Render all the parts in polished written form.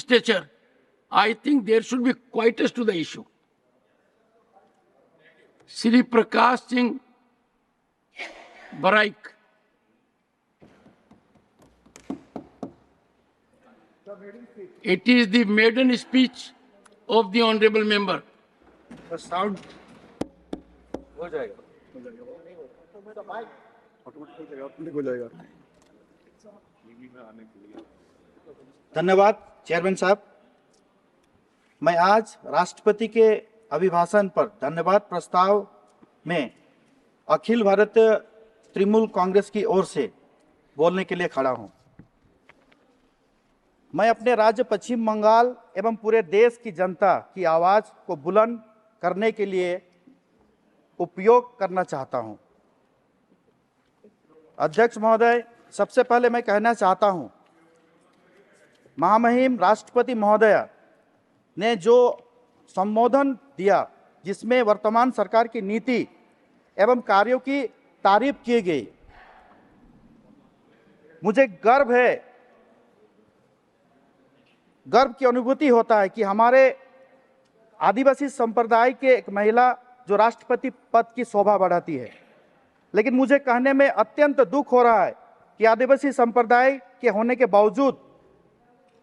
stature, I think there should be quietness to the issue. Shri Prakash Singh Baraik. It is the maiden speech of the honorable member. Sound हो जाएगा हो जाएगा। धन्यवाद chairman साहब। मैं आज राष्ट्रपति के अभिभाषण पर धन्यवाद प्रस्ताव में अखिल भारतीय तृणमूल कांग्रेस की ओर से बोलने के लिए खड़ा हूं। मैं अपने राज्य पश्चिम बंगाल एवं पूरे देश की जनता की आवाज को बुलंद करने के लिए उपयोग करना चाहता हूं। अध्यक्ष महोदय, सबसे पहले मैं कहना चाहता हूं, महामहिम राष्ट्रपति महोदय ने जो संबोधन दिया जिसमें वर्तमान सरकार की नीति एवं कार्यों की तारीफ की गई, मुझे गर्व की अनुभूति होता है कि हमारे आदिवासी संप्रदाय के एक महिला जो राष्ट्रपति पद की शोभा बढ़ाती है। लेकिन मुझे कहने में अत्यंत दुख हो रहा है कि आदिवासी संप्रदाय के होने के बावजूद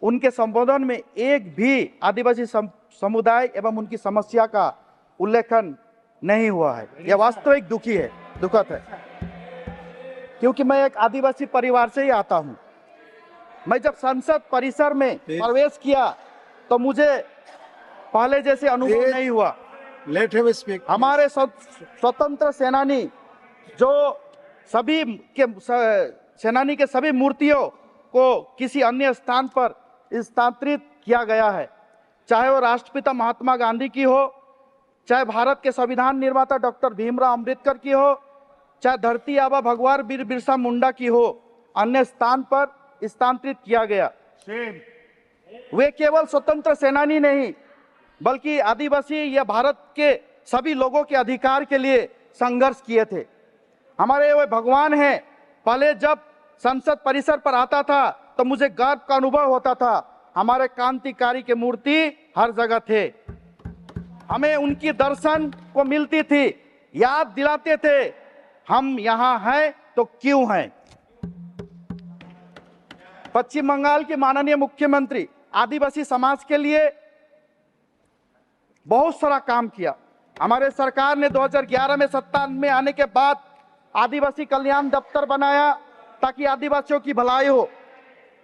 उनके संबोधन में एक भी आदिवासी समुदाय एवं उनकी समस्या का उल्लेखन नहीं हुआ है। यह वास्तविक दुखद है, क्योंकि मैं एक आदिवासी परिवार से ही आता हूं। मैं जब संसद परिसर में प्रवेश किया तो मुझे पहले जैसे अनुभव नहीं हुआ। Let him speak. हमारे स्वतंत्र सेनानी जो सेनानी के सभी मूर्तियों को किसी अन्य स्थान पर स्थानांतरित किया गया है, चाहे वो राष्ट्रपिता महात्मा गांधी की हो, चाहे भारत के संविधान निर्माता डॉक्टर भीमराव अंबेडकर की हो, चाहे धरती आबा भगवान वीर बिरसा मुंडा की हो, अन्य स्थान पर स्थानांतरित किया गया। वे केवल स्वतंत्र सेनानी नहीं बल्कि आदिवासी या भारत के सभी लोगों के अधिकार के लिए संघर्ष किए थे। हमारे वे भगवान हैं। पहले जब संसद परिसर पर आता था तो मुझे गर्व का अनुभव होता था। हमारे क्रांतिकारी के मूर्ति हर जगह थे, हमें उनकी दर्शन को मिलती थी, याद दिलाते थे हम यहाँ हैं तो क्यों हैं। पश्चिम बंगाल के माननीय मुख्यमंत्री आदिवासी समाज के लिए बहुत सारा काम किया। हमारे सरकार ने 2011 में सत्ता में आने के बाद आदिवासी कल्याण दफ्तर बनाया ताकि आदिवासियों की भलाई हो।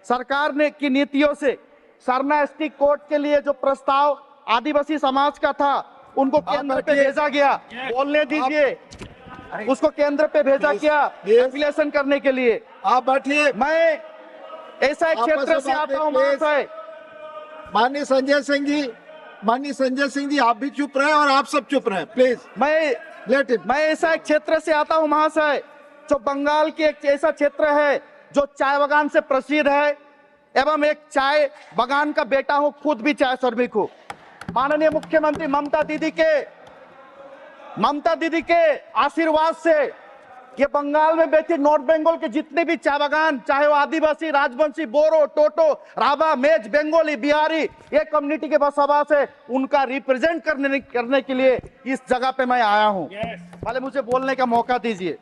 सरकार ने की नीतियों से सरना एसटी कोर्ट के लिए जो प्रस्ताव आदिवासी समाज का था उनको केंद्र पे भेजा गया। बोलने दीजिए, उसको केंद्र पे भेजा गया एफिलिएशन करने के लिए। आप बैठिए। मैं ऐसा एक क्षेत्र से आता हूँ महाशय। माननीय संजय सिंह जी आप भी चुप रहे और आप सब चुप रहे प्लीज। मैं ऐसा एक क्षेत्र से आता हूँ महाशय जो बंगाल के एक ऐसा क्षेत्र है जो चाय बागान से प्रसिद्ध है एवं एक चाय बागान का बेटा हूँ, खुद भी चाय श्रमिक हूँ। माननीय मुख्यमंत्री ममता दीदी के आशीर्वाद से ये बंगाल में बैठे नॉर्थ बंगाल के जितने भी चाय बागान, चाहे वो आदिवासी, राजवंशी, बोरो, टोटो, राभा, मेज, बंगाली, बिहारी, ये कम्युनिटी के बसवास है, उनका रिप्रेजेंट करने के लिए इस जगह पे मैं आया हूं। पहले मुझे बोलने का मौका दीजिए।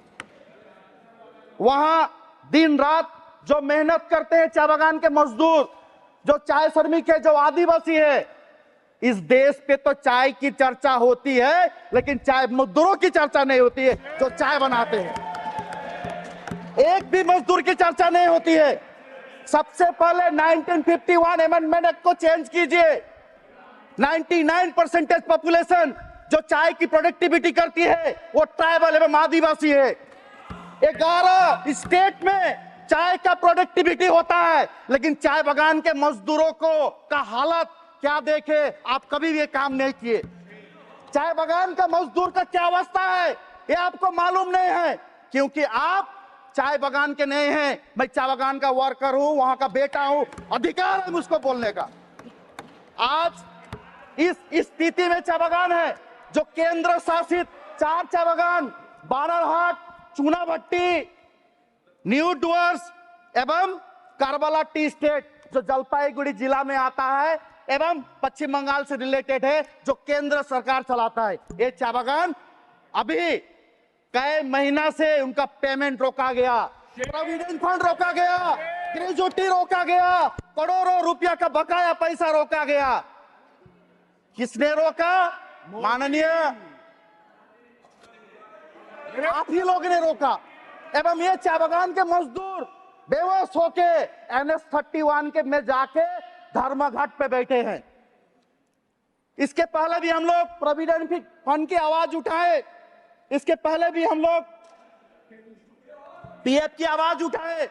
वहां दिन रात जो मेहनत करते हैं चाय बागान के मजदूर, जो चाय श्रमिक है, जो आदिवासी है, इस देश पे तो चाय की चर्चा होती है लेकिन चाय मजदूरों की चर्चा नहीं होती है जो चाय बनाते हैं। एक भी मजदूर की चर्चा नहीं होती है। सबसे पहले 1951 अमेंडमेंट एक्ट को चेंज कीजिए। 99% पॉपुलेशन जो चाय की प्रोडक्टिविटी करती है वो ट्राइबल एवं आदिवासी है। 11 स्टेट में चाय का प्रोडक्टिविटी होता है लेकिन चाय बागान के मजदूरों का हालत क्या देखे आप कभी भी ये काम नहीं किए। चाय बागान का मजदूर का क्या अवस्था है ये आपको मालूम नहीं है, क्योंकि आप चाय बागान के नहीं हैं। मैं चाय बागान का वर्कर हूं, वहां का बेटा हूं, अधिकार है मुझको बोलने का। आज इस स्थिति में चाय बागान है जो केंद्र शासित 4 चाय बागान बानरहाट, चूना भट्टी, न्यू डुअर्स एवं कारबाला टी स्टेट जो जलपाईगुड़ी जिला में आता है एवं पश्चिम बंगाल से रिलेटेड है, जो केंद्र सरकार चलाता है। ये चाय बागान अभी कई महीना से उनका पेमेंट रोका गया, प्रोविडेंट फंड रोका गया, ग्रेजुटी रोका गया, करोड़ों रुपया का बकाया पैसा रोका गया। किसने रोका? माननीय आप ही लोग ने रोका। एवं ये चाय बागान के मजदूर बेहोश होके NH-31 के में जाके धर्मघट पे बैठे हैं। इसके पहले भी हम लोग प्रोविडेंट फंड की आवाज उठाए, इसके पहले भी हम लोग PF की आवाज उठाए।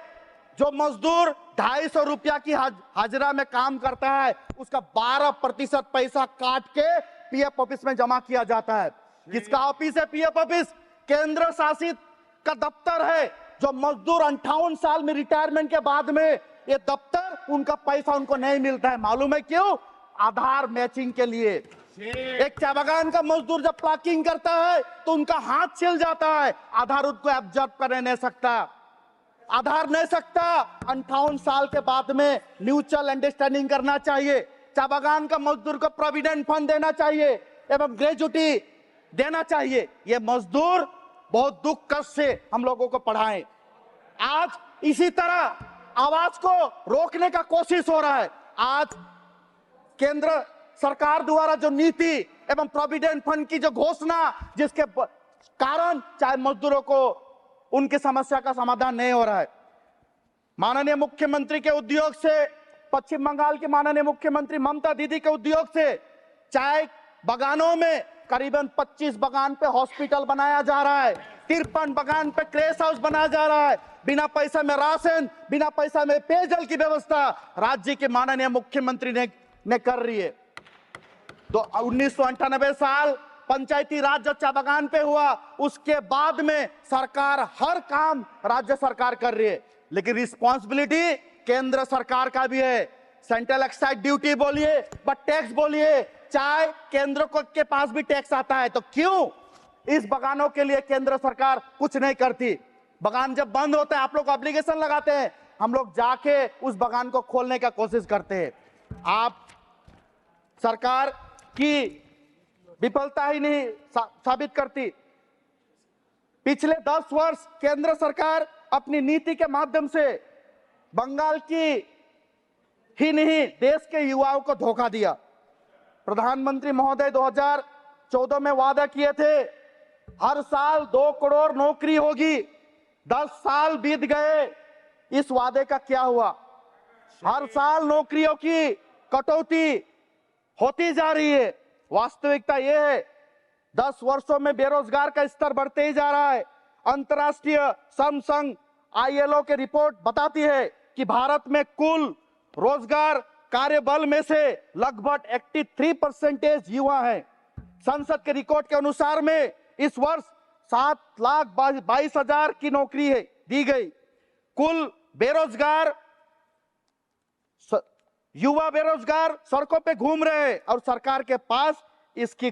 जो मजदूर 250 रुपया की हाजिरा में काम करता है, उसका 12% पैसा काट के PF ऑफिस में जमा किया जाता है। किसका ऑफिस है PF ऑफिस? केंद्र शासित का दफ्तर है। जो मजदूर 58 साल में रिटायरमेंट के बाद में ये दफ्तर, उनका पैसा उनको नहीं मिलता है। मालूम है क्यों? आधार मैचिंग के लिए। एक चाय बागान का मजदूर जब प्लाकिंग करता है तो उनका हाथ छिल जाता है, आधार उनको एब्जॉर्ब करने नहीं सकता, आधार नहीं सकता। 58 साल के बाद में म्यूचुअल अंडरस्टैंडिंग करना चाहिए। चाय बागान का मजदूर को प्रोविडेंट फंड देना चाहिए एवं ग्रेजुटी देना चाहिए। ये मजदूर बहुत दुख कष्ट से हम लोगों को पढ़ाएं। आज इसी तरह आवाज को रोकने का कोशिश हो रहा है। आज केंद्र सरकार द्वारा जो नीति एवं प्रोविडेंट फंड की जो घोषणा, जिसके कारण चाहे मजदूरों को उनकी समस्या का समाधान नहीं हो रहा है। माननीय मुख्यमंत्री के उद्योग से, पश्चिम बंगाल की माननीय मुख्यमंत्री ममता दीदी के उद्योग से चाय बागानों में करीबन 25 बागान पे हॉस्पिटल बनाया जा रहा है, 53 बागान पे क्रेश हाउस बनाया जा रहा है। बिना पैसा में राशन, बिना पैसा में पेयजल की व्यवस्था राज्य के माननीय मुख्यमंत्री ने कर रही है। तो 1998 साल पंचायती राज जो चाय बागान पे हुआ, उसके बाद में सरकार हर काम राज्य सरकार कर रही है, लेकिन रिस्पॉन्सिबिलिटी केंद्र सरकार का भी है। सेंट्रल एक्साइज ड्यूटी बोलिए, बट टैक्स बोलिए, चाय केंद्र को के पास भी टैक्स आता है। तो क्यों इस बागानों के लिए केंद्र सरकार कुछ नहीं करती? बागान जब बंद होता है, आप लोग एप्लीकेशन लगाते हैं, हम लोग जाके उस बागान को खोलने का कोशिश करते हैं। आप सरकार की विफलता ही नहीं साबित करती। पिछले 10 वर्ष केंद्र सरकार अपनी नीति के माध्यम से बंगाल की ही नहीं, देश के युवाओं को धोखा दिया। प्रधानमंत्री महोदय 2014 में वादा किए थे हर साल 2 करोड़ नौकरी होगी। 10 साल बीत गए, इस वादे का क्या हुआ? हर साल नौकरियों की कटौती होती जा रही है। वास्तविकता यह है 10 वर्षों में बेरोजगार का स्तर बढ़ते ही जा रहा है। अंतर्राष्ट्रीय श्रम संघ ILO की रिपोर्ट बताती है कि भारत में कुल रोजगार कार्यबल में से लगभग 83% युवा हैं। संसद के रिकॉर्ड के अनुसार में इस वर्ष 7,22,000 की नौकरी है दी गई। कुल बेरोजगार युवा बेरोजगार सड़कों पे घूम रहे हैं और सरकार के पास इसकी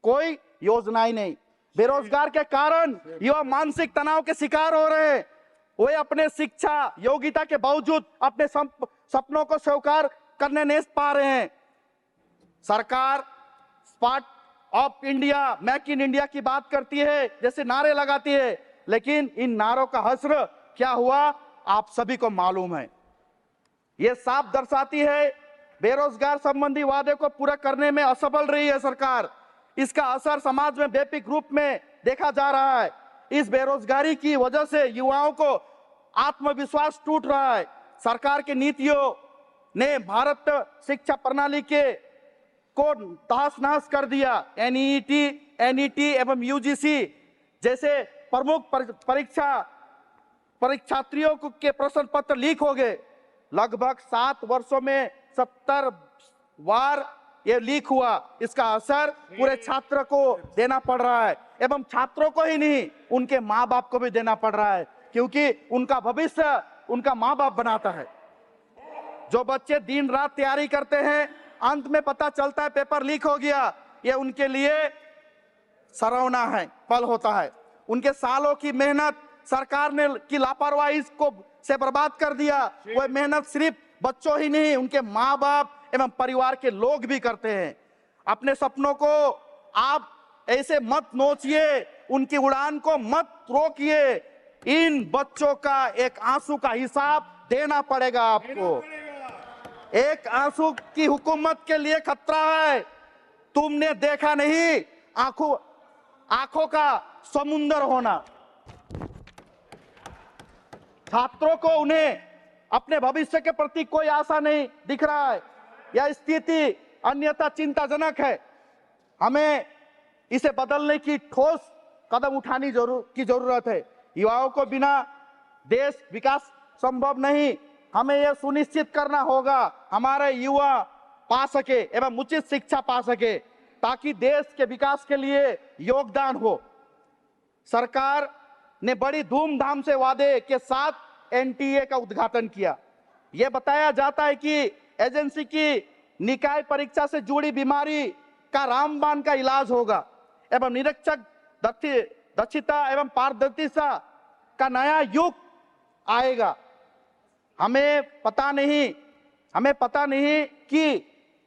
कोई योजना ही नहीं। बेरोजगार के कारण युवा मानसिक तनाव के शिकार हो रहे हैं। वे अपने शिक्षा योग्यता के बावजूद अपने सपनों को स्वीकार करने नहीं पा रहे हैं। सरकार start up India, make in India की बात करती है, जैसे नारे लगाती है, लेकिन इन नारों का हश्र क्या हुआ आप सभी को मालूम है। यह साफ दर्शाती है बेरोजगार संबंधी वादे को पूरा करने में असफल रही है सरकार। इसका असर समाज में व्यापक रूप में देखा जा रहा है। इस बेरोजगारी की वजह से युवाओं को आत्मविश्वास टूट रहा है। सरकार की नीतियों ने भारत शिक्षा प्रणाली को तहस नहस कर दिया। NET एवं UGC जैसे प्रमुख परीक्षार्थियों के प्रश्न पत्र लीक हो गए। लगभग 7 वर्षों में 70 बार ये लीक हुआ। इसका असर पूरे छात्र को देना पड़ रहा है एवं छात्रों को ही नहीं, उनके माँ बाप को भी देना पड़ रहा है, क्योंकि उनका भविष्य उनका माँ बाप बनाता है। जो बच्चे दिन रात तैयारी करते हैं, अंत में पता चलता है पेपर लीक हो गया, ये उनके लिए सराहना है, पल होता है। उनके सालों की मेहनत सरकार ने की लापरवाही को से बर्बाद कर दिया। वह मेहनत सिर्फ बच्चों ही नहीं, उनके माँ बाप एवं परिवार के लोग भी करते हैं। अपने सपनों को आप ऐसे मत नोचिए, उनकी उड़ान को मत रोकिए। इन बच्चों का एक आंसू का हिसाब देना पड़ेगा आपको। एक आंसू की हुकूमत के लिए खतरा है। तुमने देखा नहीं आंखों का समुंदर होना। छात्रों को उन्हें अपने भविष्य के प्रति कोई आशा नहीं दिख रहा है। यह स्थिति अन्यथा चिंताजनक है। हमें इसे बदलने की ठोस कदम उठानी की जरूरत है। युवाओं को बिना देश विकास संभव नहीं। हमें यह सुनिश्चित करना होगा हमारे युवा पा सके एवं उचित शिक्षा पा सके, ताकि देश के विकास के लिए योगदान हो। सरकार ने बड़ी धूमधाम से वादे के साथ एनटीए का उद्घाटन किया। यह बताया जाता है कि एजेंसी की निकाय परीक्षा से जुड़ी बीमारी का रामबाण का इलाज होगा एवं निरीक्षक दक्षता एवं पारदर्शिता का नया युग आएगा। हमें पता नहीं कि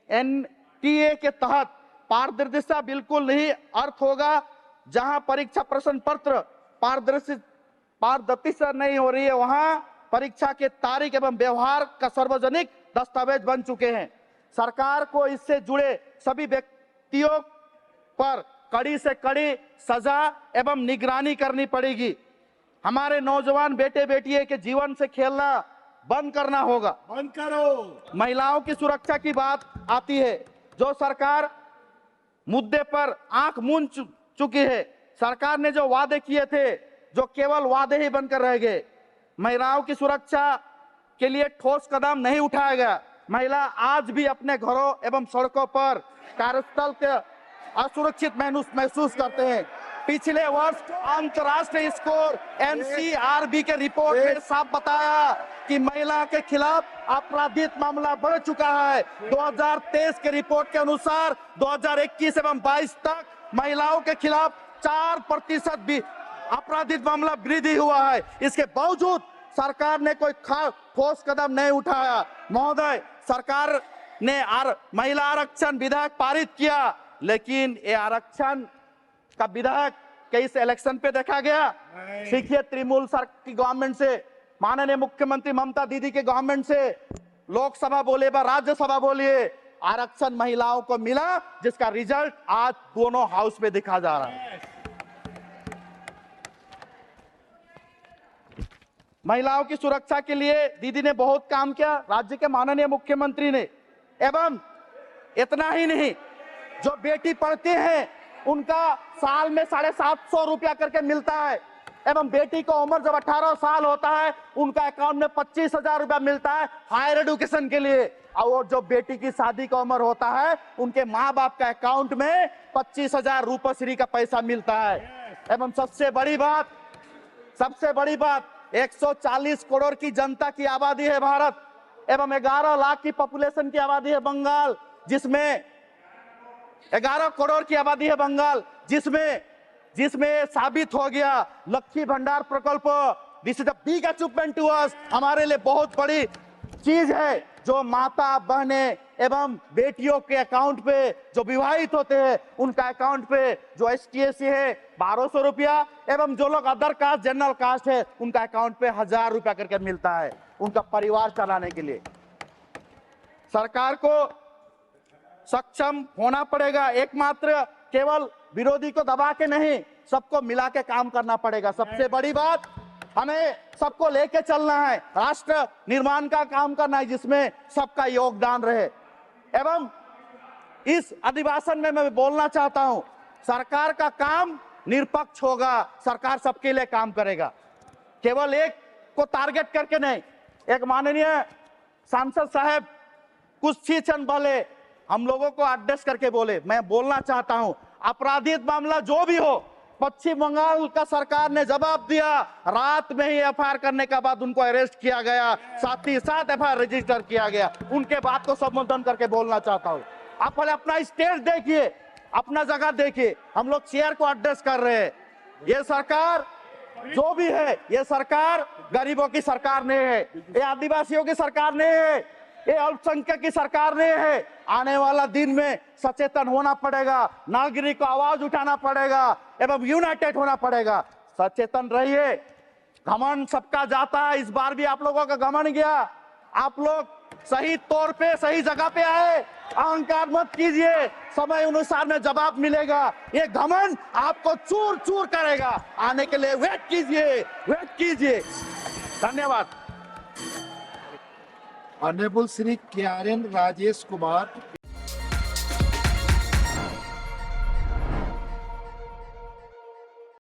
एनटीए के तहत पारदर्शिता बिल्कुल नहीं अर्थ होगा, जहां परीक्षा प्रश्न पत्र पारदर्शिता नहीं हो रही है, वहां परीक्षा के तारीख एवं व्यवहार का सार्वजनिक दस्तावेज बन चुके हैं। सरकार को इससे जुड़े सभी व्यक्तियों पर कड़ी से कड़ी सजा एवं निगरानी करनी पड़ेगी। हमारे नौजवान बेटे बेटियों के जीवन से खेलना बंद करना होगा। बंद करो। महिलाओं की सुरक्षा की बात आती है, जो सरकार मुद्दे पर आंख मूंद चुकी है। सरकार ने जो वादे किए थे, जो केवल वादे ही बनकर रह गए। महिलाओं की सुरक्षा के लिए ठोस कदम नहीं उठाया गया। महिला आज भी अपने घरों एवं सड़कों पर, कार्यस्थल के असुरक्षित महसूस करते हैं। पिछले वर्ष अंतर्राष्ट्रीय स्कोर एनसीआरबी के रिपोर्ट में साफ बताया कि महिला के खिलाफ आपराधिक मामला बढ़ चुका है। 2023 के रिपोर्ट के अनुसार 2021 एवं 22 तक महिलाओं के खिलाफ 4% भी आपराधिक मामला वृद्धि हुआ है। इसके बावजूद सरकार ने कोई ठोस कदम नहीं उठाया। महोदय, सरकार ने महिला आरक्षण विधेयक पारित किया, लेकिन ये आरक्षण का विधेयक इस इलेक्शन पे देखा गया। सीखिए तृणमूल की गवर्नमेंट से, माननीय मुख्यमंत्री ममता दीदी के गवर्नमेंट से, लोकसभा बोले व राज्यसभा बोलिए, आरक्षण महिलाओं को मिला, जिसका रिजल्ट आज दोनों हाउस में दिखा जा रहा है। महिलाओं की सुरक्षा के लिए दीदी ने बहुत काम किया, राज्य के माननीय मुख्यमंत्री ने। एवं इतना ही नहीं, जो बेटी पढ़ती हैं उनका साल में 750 रुपया करके मिलता है। एवं बेटी को उम्र जब 18 साल होता है, उनका अकाउंट में 25,000 रुपया मिलता है हायर एजुकेशन के लिए। और जो बेटी की शादी का उम्र होता है, उनके माँ बाप का अकाउंट में 25,000 रूपश्री का पैसा मिलता है। एवं सबसे बड़ी बात 140 करोड़ की जनता की आबादी है भारत, एवं 11 लाख की पॉपुलेशन की आबादी है बंगाल, जिसमें 11 करोड़ की आबादी है बंगाल, जिसमें साबित हो गया लक्ष्मी भंडार प्रकल्प, this is the big achievement to us, हमारे लिए बहुत बड़ी चीज है, जो माता बहने एवं बेटियों के अकाउंट पे, जो विवाहित होते हैं उनका अकाउंट पे, जो ST/SC है 1200 रुपया, एवं जो लोग अदर कास्ट जनरल कास्ट है उनका अकाउंट पे 1000 रुपया करके मिलता है उनका परिवार चलाने के लिए। सरकार को सक्षम होना पड़ेगा। एकमात्र केवल विरोधी को दबा के नहीं, सबको मिला के काम करना पड़ेगा। सबसे बड़ी बात, हमें सबको लेके चलना है, राष्ट्र निर्माण का काम करना है, जिसमें सबका योगदान रहे। एवं इस अधिवेशन में मैं बोलना चाहता हूं, सरकार का काम निष्पक्ष होगा, सरकार सबके लिए काम करेगा, केवल एक को टारगेट करके नहीं। एक माननीय सांसद साहब कुछ ही क्षण पहले हम लोगों को एड्रेस करके बोले, मैं बोलना चाहता हूं, आपराधिक मामला जो भी हो, पश्चिम बंगाल का सरकार ने जवाब दिया, रात में ही FIR करने के बाद उनको अरेस्ट किया गया, साथ ही साथ FIR रजिस्टर किया गया। उनके बात को संबोधन करके बोलना चाहता हूं। आप पहले अपना स्टेज देखिए, अपना जगह देखिए, हम लोग शेयर को एड्रेस कर रहे हैं। ये सरकार जो भी है, ये सरकार गरीबों की सरकार नहीं है, ये आदिवासियों की सरकार नहीं है, ये अल्पसंख्यक की सरकार नहीं है। आने वाला दिन में सचेतन होना पड़ेगा, नागरिक को आवाज उठाना पड़ेगा एवं यूनाइटेड होना पड़ेगा। सचेतन रहिए। घमंड सबका जाता है, इस बार भी आप लोगों का घमंड गया। आप लोग सही तौर पे सही जगह पे आए, अहंकार मत कीजिए, समय अनुसार में जवाब मिलेगा। ये घमंड आपको चूर चूर करेगा, आने के लिए वेट कीजिए। धन्यवाद। Honourable Shri KRN Rajesh Kumar